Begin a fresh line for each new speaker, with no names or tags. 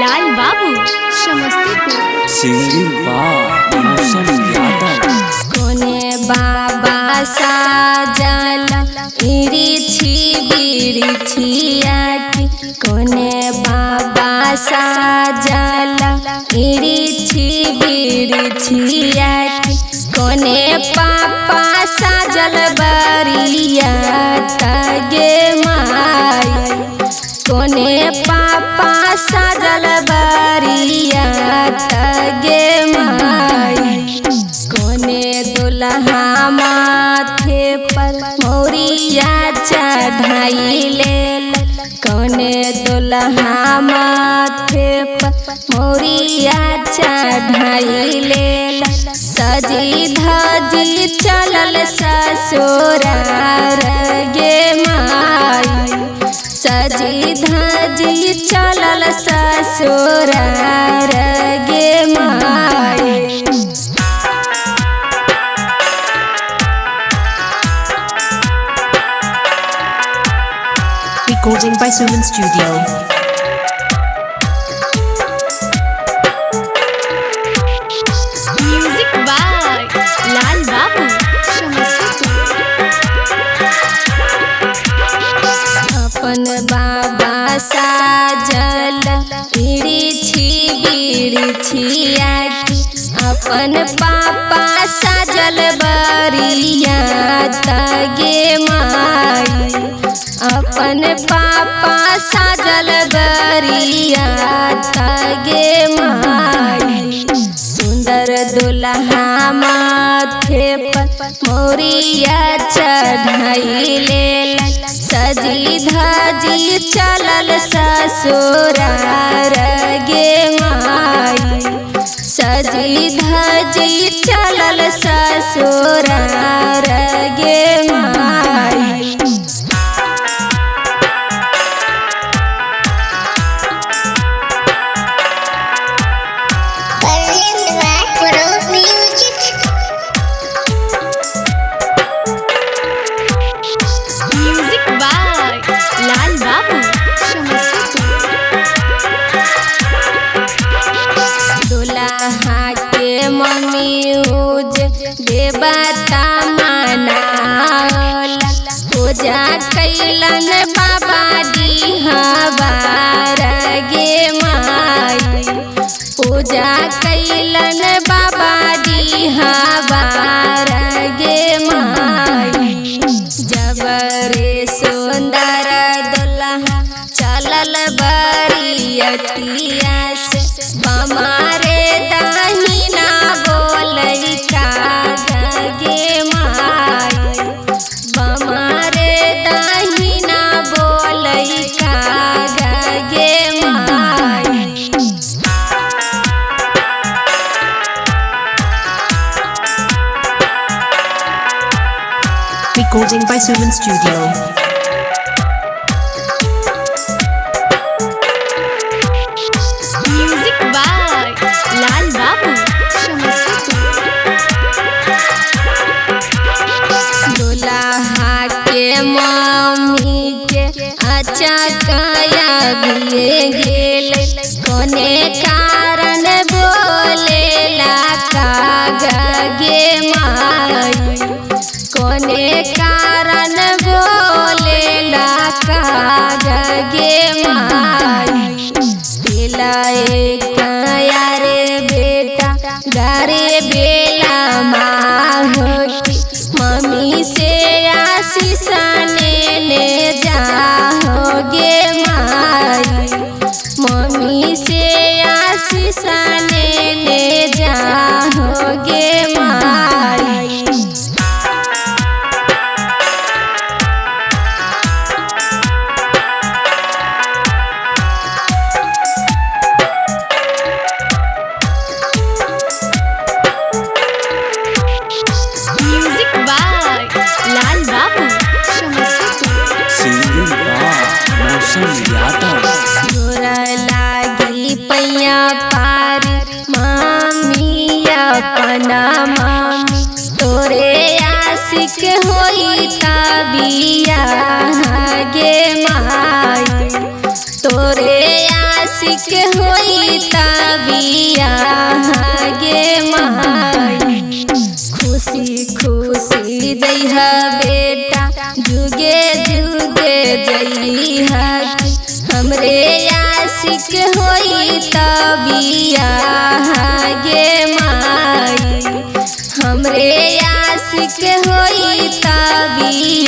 Lal Babu Samastipur.
Singing by मौसम यादव।
कोने बाबा साजल इरिछी बिरिछिया की, कोने बाबा साजल इरिछी बिरिछिया की, कोने पापा साजल बरिया तगे माई, कोने पापा साजल बरिया तगे माई, कोने दुल्हा माथे पर मौरिया चढ़ाई ले, कोने दुल्हा माथे पर मौरिया चढ़ाई ले, सजी धजी चलल ससुरार गे माई, सजी धजी चलल ससुरार गे माई।
Recording by Suman Studio.
Music by Lal Babu Samastipur.
अपन बाबा साजल इरिछी बिरिछिया की, अपन पापा साजल बरिया तगे माई, अपन पापा साजल बरिया तगे माई, सुंदर दुल्हा माथे पर मौरिया चढ़ाई ले, सजी धजी चलल ससुरार गे माई, सजी धजी चलल ससुरार गे माई।
Music by Lal Babu Samastipur.
दुल्हा के मम्मी उज देवता मनावल, पूजा कैलन बाबा डिहबार गे माई, पूजा कैलन बाबा डिहबार गे माई, जबरे सुंदर दुल्हा चलल बरियतिया से, हमारे दाहिना बोलै का गे माई, हमारे दाहिना बोलै का गे माई।
Recording by Suman Studio.
Music by Lal Babu Samastipur.
दुल्हा के मम्मी के अचकया बिये गेल, कोने कारण बोले का गे माई, कोने कारण बोले का गे माई, दिलाए कया रे बेटा गारे बेला माँ होती, मम्मी से आशीष ने जाओगे माई, मम्मी से आशीष ने जाओगे माई।
Music by Lal Babu Samastipur.
Singing by मौसम यादव।
जोरा लागी पैया पार मम्मी अपना होई तबिया गे माई। खुशी खुशी जइहा बेटा जुगे जुगे जइहा हमरे आशिक होई तबिया गे माई। हमरे आशिक होई तबिया